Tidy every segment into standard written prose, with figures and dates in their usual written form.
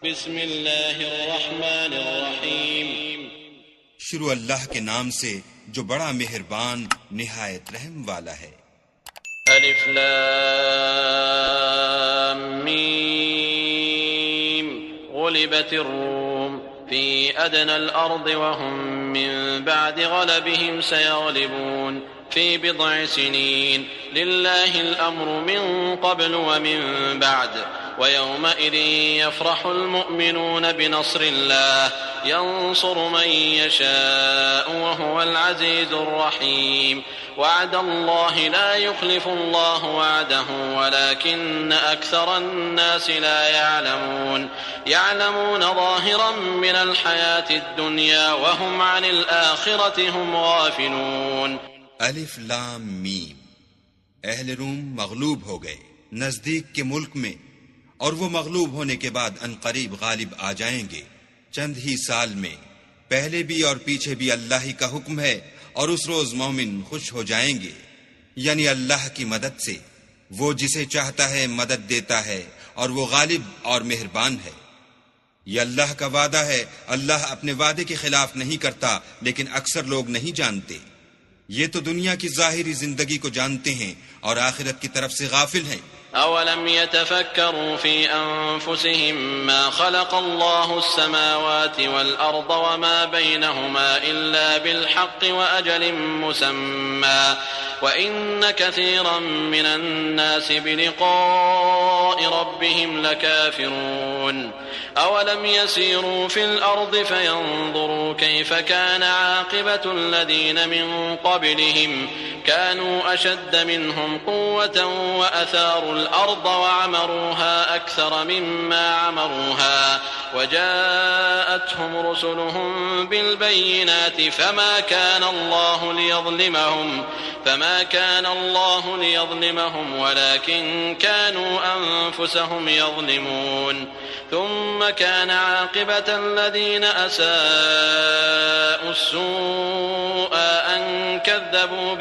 बिस्मिल्लाहिर्रहमानिर्रहीम। शुरू अल्लाह के नाम से जो बड़ा मेहरबान निहायत रहम वाला है। अलिफ लाम मीम गुलिबतिर रूम फी अदनल अर्द व हुम मिन बअद गलबिहिम सयग़लिबून फी बिद्अ सिनीन लिल्लाहिल अम्रु मिन क़ब्लु व मिन बअद वयौमइज़ यफ़रहुल मुअमिनून बिनस्रिल्लाह यंसुरु मन यशाअ व हुवल अज़ीज़ुर रहीम। वअदल्लाहि ला युख़लिफ़ुल्लाहु वअदहु वलाकिन्न अक्सरन्नासि ला यअलमून। यअलमून ज़ाहिरन मिनल हयातिद दुनिया व हुम अनिल आखिरति हुम गाफ़िलून। अलिफ लाम मीम। अहले रूम मगलूब हो गए नजदीक के मुल्क में, और वो मगलूब होने के बाद अनकरीब गालिब आ जाएंगे चंद ही साल में। पहले भी और पीछे भी अल्लाह ही का हुक्म है, और उस रोज मोमिन खुश हो जाएंगे, यानी अल्लाह की मदद से। वो जिसे चाहता है मदद देता है, और वो गालिब और मेहरबान है। ये अल्लाह का वादा है। अल्लाह अपने वादे के खिलाफ नहीं करता, लेकिन अक्सर लोग नहीं जानते। ये तो दुनिया की जाहिरी जिंदगी को जानते हैं और आखिरत की तरफ से गाफिल हैं। अवलम यतफक्करू फी अनफुसिहिम मा खलक़ल्लाहु अस्समावाति वल अर्द व मा बैनहुमा इल्ला बिल हक़्क़ि व अजलिन मुसम्मा व इन्न कसीरन मिनन नासि बिलिक़ाइ रब्बिहिम लकाफ़िरून। अवलम यसीरू फिल अर्द फयंज़ुरू कैफ़ कान आक़िबतुल लज़ीन मिन क़ब्लिहिम कानू अशद्द मिनहुम क़ुव्वतन व असारुल अर्द व अमरूहा अक्सर मिम्मा अमरूहा व जाअतहुम रुसुलुहुम बिल बय्यिनाति फमा कान अल्लाहु लियज़लिमहुम वलाकिन कानू अनफुसहुम यज़लिमून। ثم كان عاقبة الذين أساءوا السوء أن كذبوا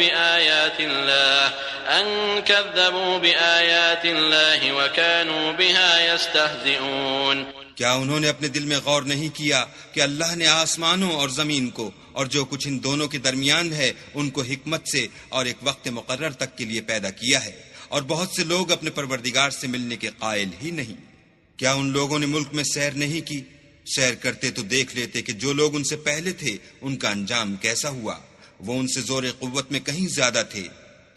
بآيات الله وكانوا بها يستهزئون। क्या उन्होंने अपने दिल में गौर नहीं किया कि अल्लाह ने आसमानों और जमीन को और जो कुछ इन दोनों के दरमियान है उनको हिकमत से और एक वक्त मुकर्रर तक के लिए पैदा किया है, और बहुत से लोग अपने परवरदिगार से मिलने के कायल ही नहीं। क्या उन लोगों ने मुल्क में सैर नहीं की? सैर करते तो देख लेते कि जो लोग उनसे पहले थे उनका अंजाम कैसा हुआ। वो उनसे जोर कुव्वत में कहीं ज्यादा थे,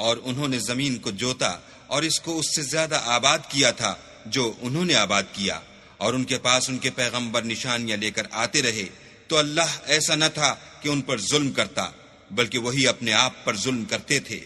और उन्होंने जमीन को जोता और इसको उससे ज्यादा आबाद किया था जो उन्होंने आबाद किया, और उनके पास उनके पैगंबर निशानियां लेकर आते रहे। तो अल्लाह ऐसा न था कि उन पर जुल्म करता, बल्कि वही अपने आप पर जुल्म करते थे।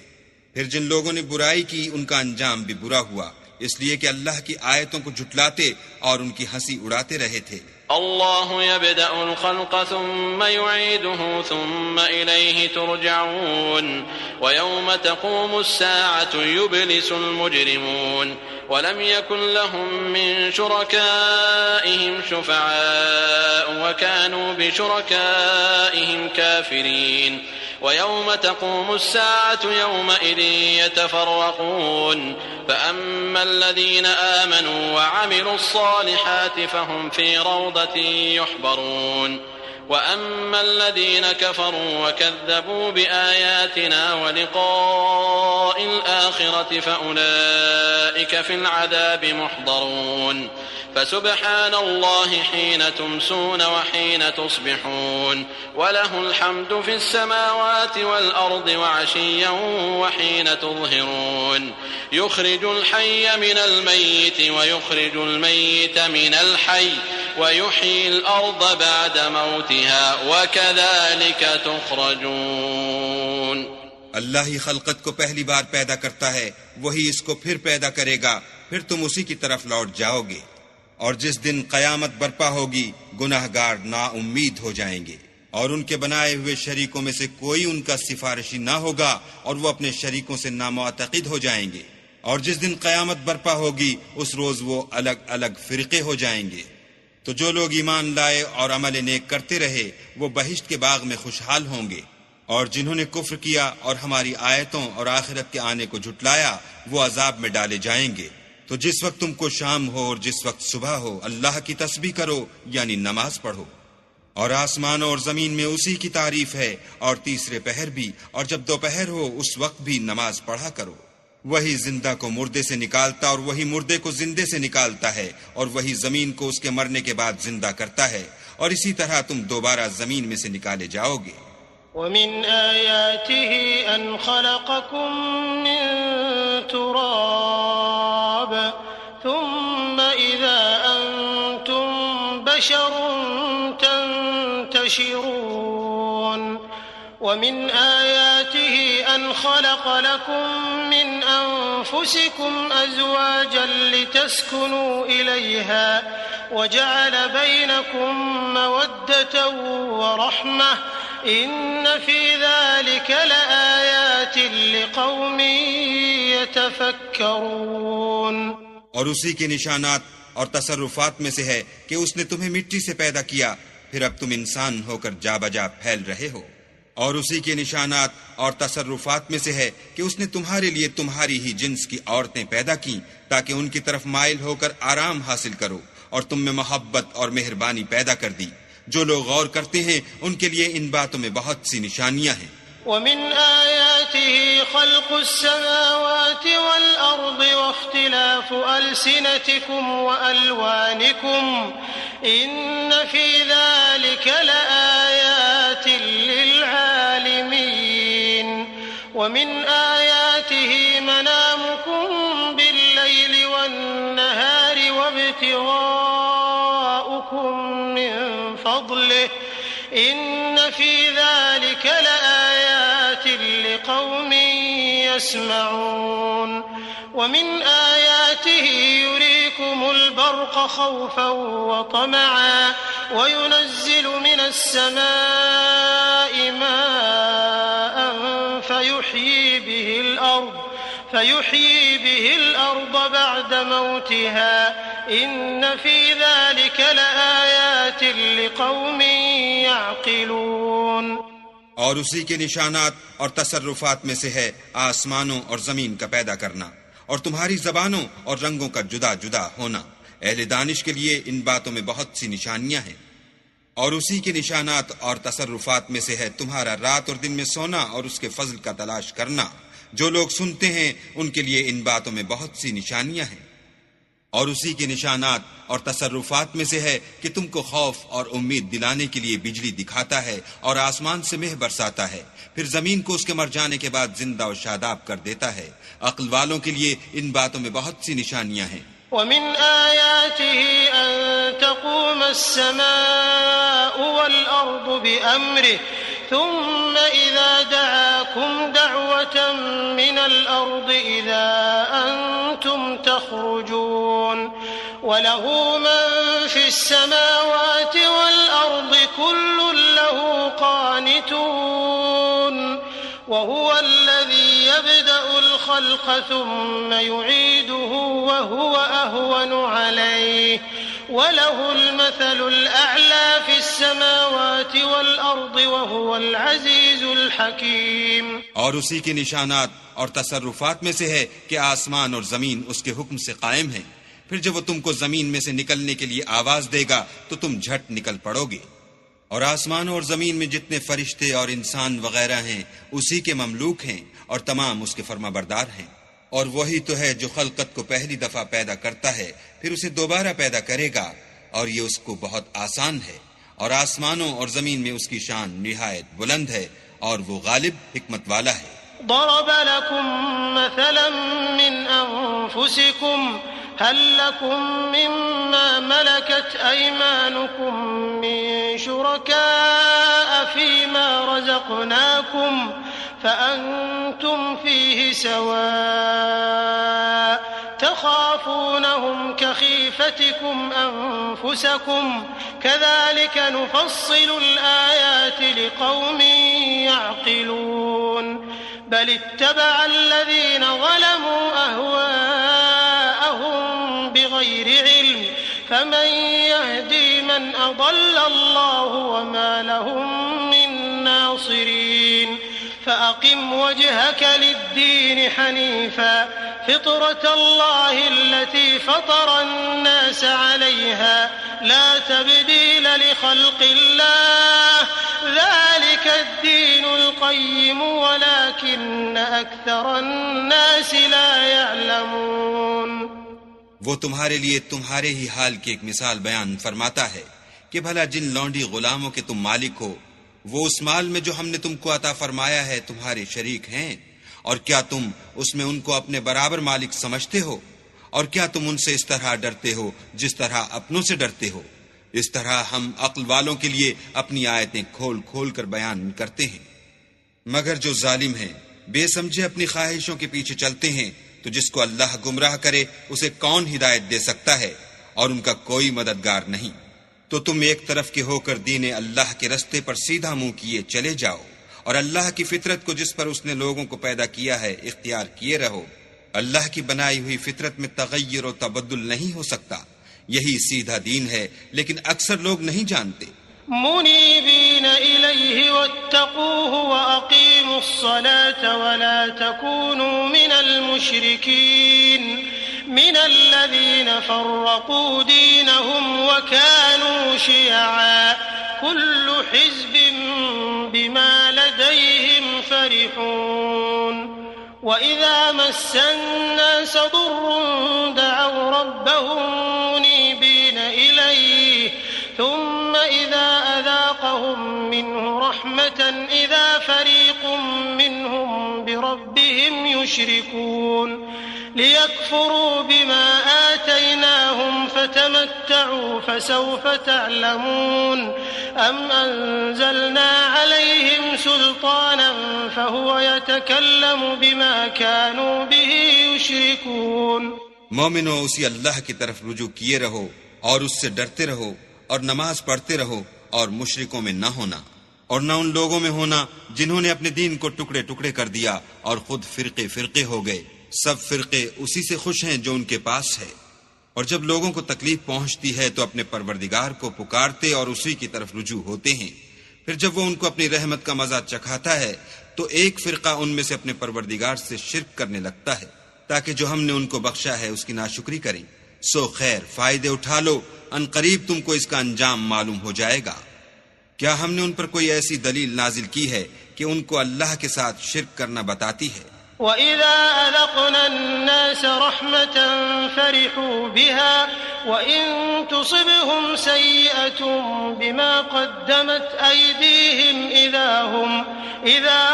फिर जिन लोगों ने बुराई की उनका अंजाम भी बुरा हुआ, इसलिए कि अल्लाह की आयतों को झुटलाते और उनकी हंसी उड़ाते रहे थे। अल्लाहु यब्दअुल खल्क़ सुम्मा युईदुहु सुम्मा इलैहि तुरजऊन व यौम तक़ूमुस साअतु युब्लिसुल मुजरिमून व लम यकुन लहुम मिन शुरकाइहिम शुफ़अअ व कानू बिशुरकाइहिम काफ़िरीन। ويوم تقوم الساعة يومئذ يتفرقون فأما الذين آمنوا وعملوا الصالحات فهم في روضة يحبرون وأما الذين كفروا وكذبوا بآياتنا ولقاء الآخرة فأولئك في العذاب محضرون فسبحان الله حين تمسون وحين تصبحون وله الحمد في السماوات والأرض وعشيا وحين تظهرون يخرج الحي من الميت ويخرج الميت من الحي ويحيي الأرض بعد موتها وكذلك تخرجون। अल्लाह ही खलकत को पहली बार पैदा करता है, वही इसको फिर पैदा करेगा, फिर तुम उसी की तरफ लौट जाओगे। और जिस दिन कयामत बर्पा होगी गुनाहगार नाउम्मीद हो जाएंगे, और उनके बनाए हुए शरीकों में से कोई उनका सिफारिशी ना होगा, और वो अपने शरीकों से नामुअतकिद हो जाएंगे। और जिस दिन कयामत बर्पा होगी उस रोज वो अलग अलग फिरके हो जाएंगे। तो जो लोग ईमान लाए और अमल नेक करते रहे वो बहिश्त के बाग में खुशहाल होंगे, और जिन्होंने कुफ्र किया और हमारी आयतों और आखिरत के आने को झुटलाया वो अजाब में डाले जाएंगे। तो जिस वक्त तुमको शाम हो और जिस वक्त सुबह हो अल्लाह की तस्बीह करो यानी नमाज पढ़ो। और आसमानों और जमीन में उसी की तारीफ है और तीसरे पहर भी, और जब दोपहर हो उस वक्त भी नमाज पढ़ा करो। वही जिंदा को मुर्दे से निकालता और वही मुर्दे को जिंदे से निकालता है, और वही जमीन को उसके मरने के बाद जिंदा करता है, और इसी तरह तुम दोबारा जमीन में से निकाले जाओगे। वमिन आयातिही अन खलक़कुम मिन तुराब थुम्मा इज़ा अंतुम बशरुन तंतशिरून वमिन आयातिही अन खलक़ लकुम मिन अनफुसिकुम अज़वाजन लितस्कुनू इलैहा वजअल बैनकुम मवद्दतन वरहमह इन्न फी ज़ालिक लआयातिन लिक़ौमिन यतफ़क्करून। और उसी के निशानात और तसर्रुफात में से है कि उसने तुम्हें मिट्टी से पैदा किया, फिर अब तुम इंसान होकर जा बजा फैल रहे हो। और उसी के निशानात और तसर्रुफात में से है कि उसने तुम्हारे लिए तुम्हारी ही जिन्स की औरतें पैदा की ताकि उनकी तरफ माइल होकर आराम हासिल करो, और तुम में मोहब्बत और मेहरबानी पैदा कर दी। जो लोग गौर करते हैं उनके लिए इन बातों में बहुत सी निशानियां हैं। वमिन आयातिही खल्क़ुस समावाति वल अर्दि वख्तिलाफु अल्सिनतिकुम व अल्वानिकुम इन्न फी ज़ालिक लआयातिन लिल आलिमीन। वमिन आयातिही मनामुकुम बिल्लैलि वन्नहारि वब्तिगाउकुम मिन फضलिह इन्न फी ज़ालिक लआयातिन लिक़ौमिन यस्मऊन। वमिन आयातिही युरीकुमुल बर्क़ खौफ़न व तमअन व युनज़्ज़िलु मिनस समाइ माअन फयुह्यी बिहिल अर्द बअद मौतिहा इन्न फी ज़ालिक लआयातिन लिक़ौमिन यअक़िलून। और उसी के निशानात और तसर्रुफात में से है आसमानों और जमीन का पैदा करना और तुम्हारी जबानों और रंगों का जुदा जुदा होना। अहले दानिश के लिए इन बातों में बहुत सी निशानियां हैं। और उसी के निशानात और तसर्रुफात में से है तुम्हारा रात और दिन में सोना और उसके फजल का तलाश करना। जो लोग सुनते हैं उनके लिए इन बातों में बहुत सी निशानियां हैं। और उसी के निशानात और तसर्रुफात में से है कि तुमको खौफ और उम्मीद दिलाने के लिए बिजली दिखाता है और आसमान से मेह बरसाता है, फिर जमीन को उसके मर जाने के बाद जिंदा और शादाब कर देता है। अक्ल वालों के लिए इन बातों में बहुत सी निशानियां हैं। वमिन आयातिही अन तक़ूमस समाअु वल अर्दु बिअम्रिही थुम्मा इज़ा दअाकुम दअवतन मिनल अर्दि इज़ा अंतुम तख़रुजून वलहु मन फिस समावाति वल अर्दि कुल्लुन लहु क़ानितून वहुवल्लज़ी यब्दअुल ख़ल्क़ थुम्मा युईदुहु वहुव अहवनु अलैहि वलहुल मसलुल अअला फिस समावाति वल अर्दि वहुवल अज़ीज़ुल हकीम। और उसी के निशानात और तसर्रुफात में से है कि आसमान और जमीन उसके हुक्म से कायम है, फिर जब वो तुमको जमीन में से निकलने के लिए आवाज देगा तो तुम झट निकल पड़ोगे। और आसमानों और जमीन में जितने फरिश्ते और इंसान वगैरह हैं उसी के ममलूक हैं और तमाम उसके फर्माबरदार हैं। और वही तो है जो खलकत को पहली दफा पैदा करता है फिर उसे दोबारा पैदा करेगा, और ये उसको बहुत आसान है। और आसमानों और जमीन में उसकी शान निहायत बुलंद है और वो गालिब हिकमत वाला है। ضرب لكم مثلا من أنفسكم هل لكم مما ملكت أيمانكم من شركاء فيما رزقناكم فأنتم فيه سواء تخافونهم كخيفتكم أنفسكم كذلك نفصل الآيات لقوم يعقلون بل اتبع الذين ظلموا أهواءهم بغير علم فمن يهدي من أضل الله وما لهم من ناصرين فأقم وجهك للدين حنيفا फितरत अल्लाह अल्लती फतर अन्नास अलैहा ला तब्दील लिखल्क़िल्लाह ज़ालिक अद्दीनुल क़य्यिम वलाकिन्न अक्सर अन्नास ला यअलमून। वो तुम्हारे लिए तुम्हारे ही हाल की एक मिसाल बयान फरमाता है कि भला जिन लौंडी गुलामों के तुम मालिक हो, वो उस माल में जो हमने तुमको अता फरमाया है तुम्हारे शरीक हैं, और क्या तुम उसमें उनको अपने बराबर मालिक समझते हो? और क्या तुम उनसे इस तरह डरते हो जिस तरह अपनों से डरते हो? इस तरह हम अक्ल वालों के लिए अपनी आयतें खोल खोल कर बयान करते हैं। मगर जो जालिम हैं, बेसमझे अपनी ख्वाहिशों के पीछे चलते हैं, तो जिसको अल्लाह गुमराह करे उसे कौन हिदायत दे सकता है, और उनका कोई मददगार नहीं। तो तुम एक तरफ के होकर दीन अल्लाह के रस्ते पर सीधा मुंह किए चले जाओ, और अल्लाह की फितरत को जिस पर उसने लोगों को पैदा किया है इख्तियार किए रहो। अल्लाह की बनाई हुई फितरत में तगय्युर और तबद्दुल नहीं हो सकता। यही सीधा दीन है, लेकिन अक्सर लोग नहीं जानते। मुनीबीन इलैहि वत्तकूहु व अकीमुस्सलात वला तकूनू मिनल मुशरिकीन मिनल्लज़ीन फर्रक़ू दीनहुम व कानू शियआ कुल्लु हिज़्बिन बिमा लदैहिम फरिहून। व इज़ा मस्सन्नास दुर्रुन दअव रब्बहुम मुनीबीन इलैहि थुम्म इज़ा अज़ाक़हुम मिन्हु रहमतन इज़ा फ़रीक़ुम मिन्हुम बिरब्बिहिम युश्रिकून लियकफ़ुरू बिमा आतैनाहुम फ़तमत्तअू फ़सौफ़ तअलमून अम अंज़लना अलैहिम सुल्तानन फ़हुव यतकल्लमु बिमा कानू बिही युश्रिकून। मोमिनो, उसी अल्लाह की तरफ रुजू किए रहो और उससे डरते रहो, और नमाज पढ़ते रहो, और मुशरिकों में न होना, और न उन लोगों में होना जिन्होंने अपने दीन को टुकड़े टुकड़े कर दिया और खुद फिरके फिरके हो गए। सब फिरके उसी से खुश हैं जो उनके पास है। और जब लोगों को तकलीफ पहुंचती है तो अपने परवरदिगार को पुकारते और उसी की तरफ रुजू होते हैं। फिर जब वो उनको अपनी रहमत का मजा चखाता है तो एक फिरका उनमें से अपने परवरदिगार से शिर्क करने लगता है, ताकि जो हमने उनको बख्शा है उसकी नाशुक्री करें। सो खैर, फायदे उठा लो, अनकरीब तुमको इसका अंजाम मालूम हो जाएगा। क्या हमने उन पर कोई ऐसी दलील नाजिल की है कि उनको अल्लाह के साथ शिर्क करना बताती है? वइज़ा अज़क़ना अन्नास रहमतन फ़रिहू बिहा वइन तुसिबहुम सय्यअतुन बिमा क़द्दमत अयदीहिम इज़ा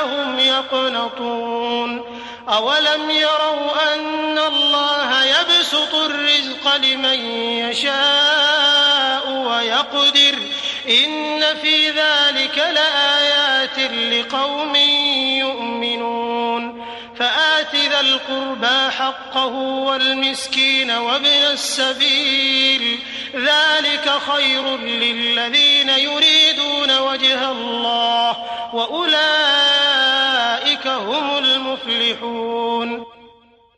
हुम यक़नतून अवलम यरौ अन्ना अल्लाह यबसुतु अर्रिज़्क़ लिमन यशाअु व यक़दिर इन्न फ़ी ज़ालिक लआयातिन लिक़ौमिन युमिनून। فآت ذا القربى حقه والمسكين وابن السبيل ذلك خير للذين يريدون وجه الله وأولئك هم المفلحون।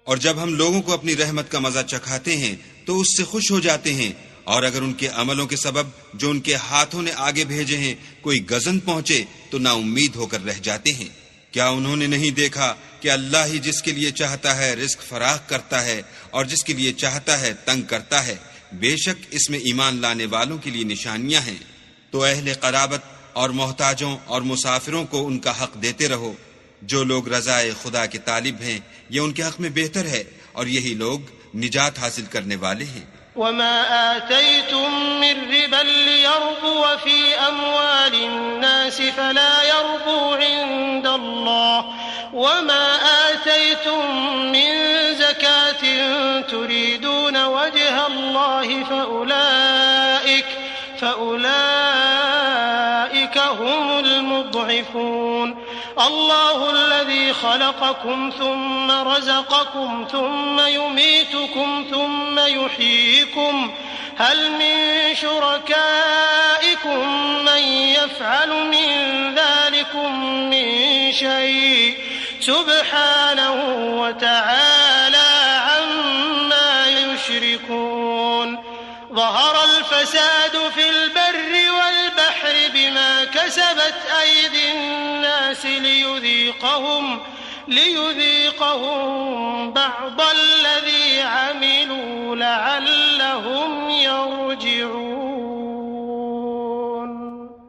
और जब हम लोगों को अपनी रहमत का मजा चखाते हैं तो उससे खुश हो जाते हैं, और अगर उनके अमलों के सबब जो उनके हाथों ने आगे भेजे हैं कोई गजन पहुंचे तो ना उम्मीद होकर रह जाते हैं। क्या उन्होंने नहीं देखा कि अल्लाह ही जिसके लिए चाहता है रिस्क फराख करता है और जिसके लिए चाहता है तंग करता है। बेशक इसमें ईमान लाने वालों के लिए निशानियां हैं। तो अहले क़राबत और मोहताजों और मुसाफिरों को उनका हक देते रहो। जो लोग रज़ाए खुदा के तालिब हैं ये उनके हक में बेहतर है, और यही लोग निजात हासिल करने वाले हैं। वमा आतैतुम मिन रिबन लियर्बुव फी अम्वालिन्नास फला यर्बु इंदल्लाह वमा आतैतुम मिन ज़कातिन तुरीदून वजहल्लाह फउलाइक हुमुल मुद्इफून। अल्लाहु अल्लज़ी खलक़कुम थुम्मा रज़क़कुम थुम्मा युमीतुकुम थुम्मा युहयीकुम हल मिन शुरकाइकुम मन यफ़अलु मिन ज़ालिकुम मिन शै सुब्हानहु व तआला अम्मा युश्रिकून। ظهر الفساد في البر والبحر بما كسبت أيدي الناس लियुज़ीक़हुम बअज़ल्लज़ी अमिलू लअल्लहुम यरजिऊन।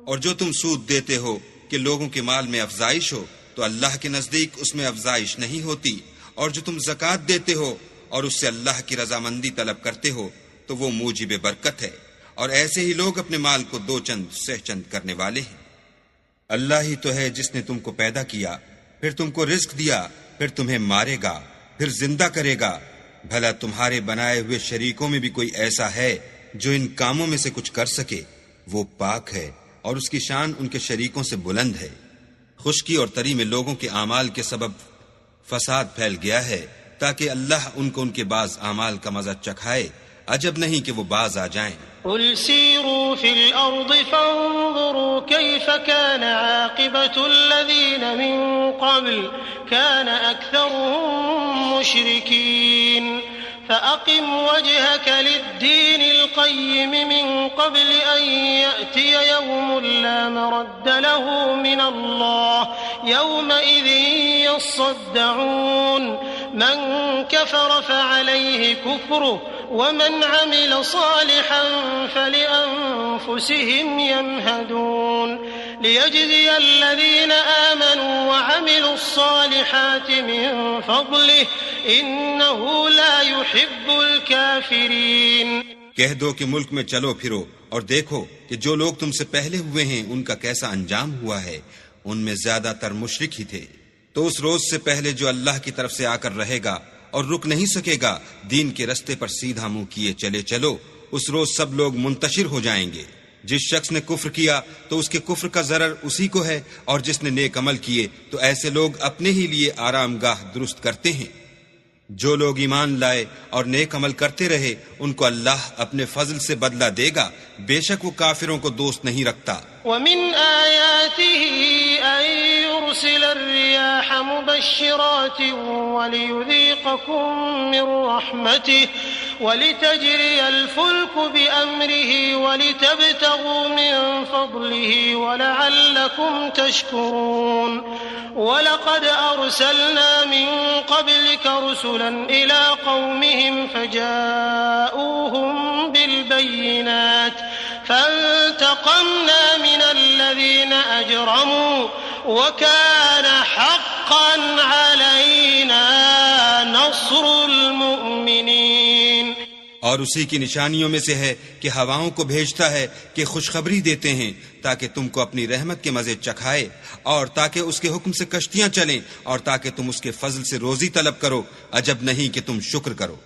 और जो तुम सूद देते हो कि लोगों के माल में अफजाइश हो तो अल्लाह के नजदीक उसमें अफजाइश नहीं होती, और जो तुम ज़कात देते हो और उससे अल्लाह की रजामंदी तलब करते हो तो वो मूजिब बरकत है, और ऐसे ही लोग अपने माल को दो चंद सहचंद करने वाले हैं। अल्लाह ही तो है जिसने तुमको पैदा किया, फिर तुमको रिज्क दिया, फिर तुम्हें मारेगा, फिर जिंदा करेगा। भला तुम्हारे बनाए हुए शरीकों में भी कोई ऐसा है जो इन कामों में से कुछ कर सके? वो पाक है और उसकी शान उनके शरीकों से बुलंद है। खुश्की और तरी में लोगों के आमाल के सबब फसाद फैल गया है ताकि अल्लाह उनको उनके बाज आमाल का मजा चखाए। अजब नहीं कि वो बाज आ जाएं। कुल सीरू फिल अर्द फंजुरू कैफ कान आक़िबतुल्लज़ीन मिन क़ब्ल कान अक्सरुहुम मुशरिकीन फ़अक़िम वजहक लिद्दीनिल क़य्यिम मिन क़ब्ल अन यअतिय यौमुन ला मरद्द लहू मिनल्लाह यौमइज़िन यस्सद्दऊन मन कफ़र फ़अलैहि कुफ़्रुहु वमन अमिल सालिहन फलिअन्फुसिहिम यमहदून लियजज़ियल्लज़ीन आमनू वअमिलुस्सालिहाति मिन फ़ज़लिहि इन्नहु ला युहिब्बुल काफ़िरीन। कह दो कि मुल्क में चलो फिरो और देखो कि जो लोग तुमसे पहले हुए हैं उनका कैसा अंजाम हुआ है। उनमें ज्यादातर मुशरिक ही थे। तो उस रोज से पहले जो अल्लाह की तरफ से आकर रहेगा और रुक नहीं सकेगा, दीन के रस्ते पर सीधा मुंह किए चले चलो, उस रोज सब लोग मुंतशिर हो जाएंगे। जिस शख्स ने कुफ्र किया तो उसके कुफ्र का जरर उसी को है, और जिसने नेक अमल किए तो ऐसे लोग अपने ही लिए आरामगाह दुरुस्त करते हैं। जो लोग ईमान लाए और नेक अमल करते रहे उनको अल्लाह अपने फजल से बदला देगा। बेशक वो काफिरों को दोस्त नहीं रखता। वमिन आयातिही अन युरसिल अर्रियाह मुबश्शिरातिन वलियुज़ीक़कुम मिन रहमतिही वलितजरियल फुल्कु बिअम्रिही वलितब्तगू मिन फज़लिही वलअल्लकुम तशकुरून। वलक़द अरसलना मिन क़ब्लिक रुसुलन इला क़ौमिहिम फ़जाऊहुम बिलबय्यिनात फ़ंतक़म्ना मिनल्लज़ीना अजरमू वकान हक़्क़न अलैना नस्रुल मुमिनीन। और उसी की निशानियों में से है कि हवाओं को भेजता है कि खुशखबरी देते हैं ताकि तुमको अपनी रहमत के मजे चखाए, और ताकि उसके हुक्म से कश्तियां चलें, और ताकि तुम उसके फजल से रोजी तलब करो। अजब नहीं कि तुम शुक्र करो।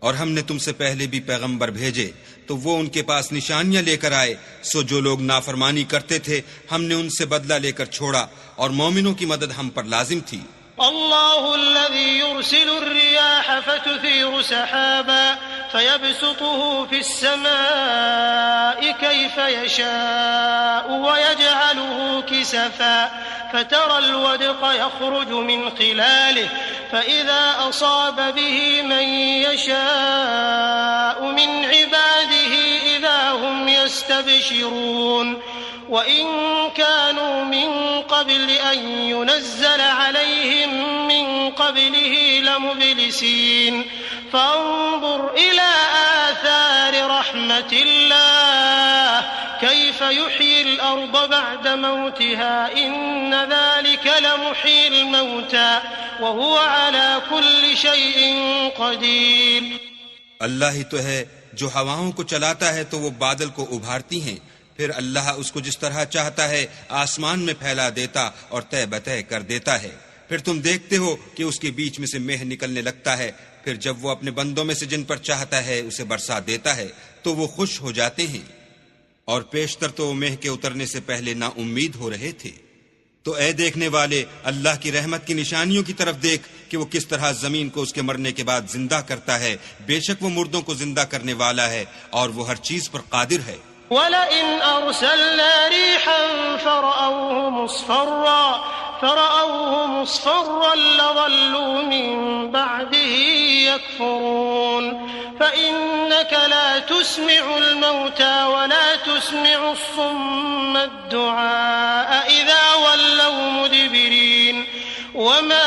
और हमने तुमसे पहले भी पैगंबर भेजे तो वो उनके पास निशानियां लेकर आए। सो जो लोग नाफरमानी करते थे हमने उनसे बदला लेकर छोड़ा, और मोमिनों की मदद हम पर लाजिम थी। अल्लाहुल्लज़ी युरसिलुर रियाह फतुसीरु सहाबा फयबसुतुहु फिस्समाइ कैफ यशाउ वयजअलुहु किसफा फतरल वदक़ यख़रुजु मिन खिलालिहि फइज़ा असाब बिहि मन यशाउ मिन इबादिहि इज़ा हुम यस्तबशिरून। वइन कानू मिन क़ब्ल अन युनज़्ज़ल अलैहिम मिन क़ब्लिही लमुब्लिसीन फ़न्ज़ुर इला आथारि रहमतिल्लाह कैफ़ युह्यिल अर्द बअद मौतिहा इन्न ज़ालिका लमुह्यिल मौता वहुवा अला कुल्लि शैइन क़दीर। अल्लाह ही तो है जो हवाओं को चलाता है तो वो बादल को उभारती हैं, फिर अल्लाह उसको जिस तरह चाहता है आसमान में फैला देता और तय बतय कर देता है। फिर तुम देखते हो कि उसके बीच में से मेह निकलने लगता है। फिर जब वो अपने बंदों में से जिन पर चाहता है उसे बरसा देता है तो वो खुश हो जाते हैं। और पेशतर तो मेह के उतरने से पहले ना उम्मीद हो रहे थे। तो ऐ देखने वाले, अल्लाह की रहमत की निशानियों की तरफ देख कि वो किस तरह जमीन को उसके मरने के बाद जिंदा करता है। बेशक वो मुर्दों को जिंदा करने वाला है और वो हर चीज पर कादिर है। वलइन अरसलना रीहन फरअऊहु मुस्फर्रन लज़ल्लू मिन बअदिही यकफुरून फ़इन्नक ला तुस्मिउल मौता वला तुस्मिउस्सुम्म अद्दुआअ इज़ा वल्लौ मुदबिरीन वमा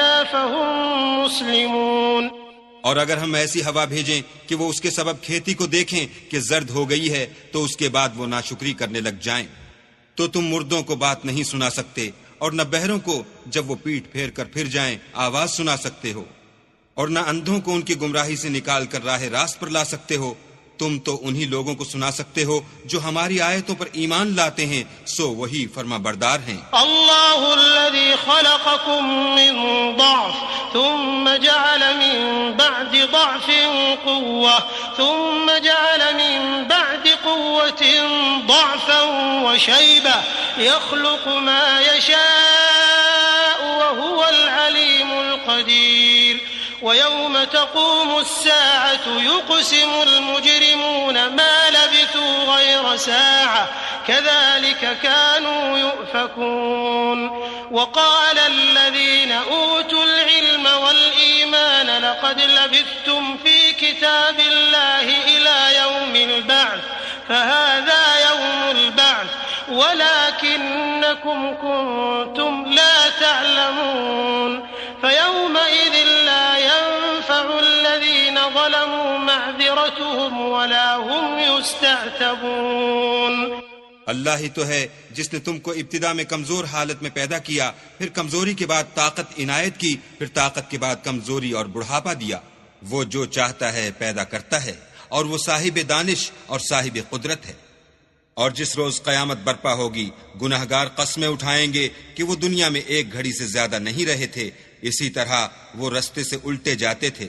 فأهدى فهم مسلمون। और अगर हम ऐसी हवा भेजें कि वो उसके सबब खेती को देखें कि जर्द हो गई है तो उसके बाद वो नाशुक्री करने लग जाएं, तो तुम मुर्दों को बात नहीं सुना सकते और न बहरों को जब वो पीठ फेर कर फिर जाएं आवाज सुना सकते हो, और न अंधों को उनकी गुमराही से निकाल कर राह रास्त पर ला सकते हो। तुम तो उन्हीं लोगों को सुना सकते हो जो हमारी आयतों पर ईमान लाते हैं, सो वही फरमाबरदार हैं। अल्लाहुल्लज़ी खलक़कुम मिन ضعف थुम्मा जअल मिन बअदि ضعफिन कुव्वा थुम्मा जअल मिन बअदि कुव्वतिन ضعफन व शैबा यख़्लुक़ु मा यशाअ व हुवल अलीमुल क़दीर। वयौम तक़ूमु अस्साअतु युक़सिमुल मुजरिमून मा लबिथू गैर साअ कज़ालिक कानू युफ़कून। वक़ाल अल्लज़ीन ऊतुल इल्म वल ईमान लक़द लबिथ्तुम फ़ी किताबिल्लाहि इला यौमिल बअ्थ फ़हाज़ा यौमुल बअ्थ वलाकिन्नकुम कुन्तुम ला तअलमून। फ़यौमइज़िन ला यंफ़अु अल्लज़ीन ज़लमू मअज़िरतुहुम वला हुम युस्तअतबून। अल्लाह ही तो है जिसने तुमको इब्तिदा में कमजोर हालत में पैदा किया, फिर कमजोरी के बाद ताकत इनायत की, फिर ताकत के बाद कमजोरी और बुढ़ापा दिया। वो जो चाहता है पैदा करता है और वो साहिब दानिश और साहिब कुदरत है। और जिस रोज कयामत बर्पा होगी गुनहगार कस्में उठाएंगे कि वो दुनिया में एक घड़ी से ज्यादा नहीं रहे थे, इसी तरह वो रस्ते से उल्टे जाते थे।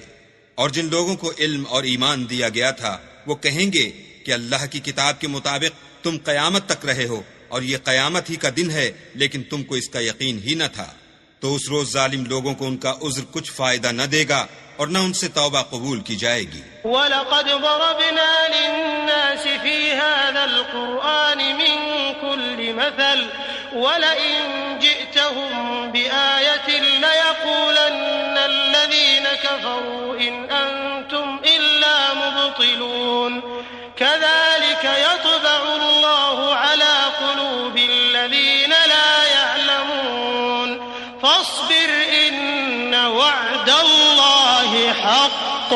और जिन लोगों को इल्म और ईमान दिया गया था वो कहेंगे कि अल्लाह की किताब के मुताबिक तुम कयामत तक रहे हो और ये कयामत ही का दिन है, लेकिन तुमको इसका यकीन ही न था। तो उस रोज जालिम लोगों को उनका उज्र कुछ फायदा न देगा और न उनसे तौबा कबूल की जाएगी। वलक़द ज़रबना लिन्नासि फ़ी हाज़ल क़ुरआनि मिन कुल्लि मसल वलइन जि'तहुम बिआयतिन लयक़ूलन्ना अल्लज़ीना कफ़रू इन अंतुम इल्ला मुब्तिलून। कज़ालिक यत्बअु अल्लाहु अला क़ुलूबिल लज़ीना ला यअलमून। फ़स्बिर इन्न वअदल्लाहि हक़्क़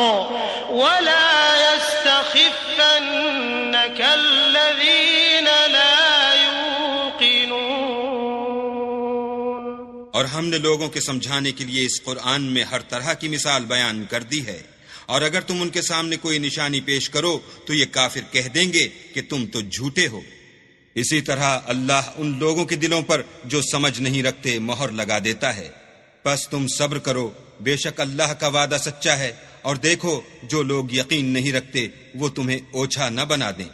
वला यस्तख़िफ़न्नक अल्लज़ीना ला यूक़िनून। और हमने लोगों के समझाने के लिए इस कुरान में हर तरह की मिसाल बयान कर दी है, और अगर तुम उनके सामने कोई निशानी पेश करो तो ये काफिर कह देंगे कि तुम तो झूठे हो। इसी तरह अल्लाह उन लोगों के दिलों पर जो समझ नहीं रखते मोहर लगा देता है। बस तुम सब्र करो, बेशक अल्लाह का वादा सच्चा है, और देखो जो लोग यकीन नहीं रखते वो तुम्हें ओछा न बना दें।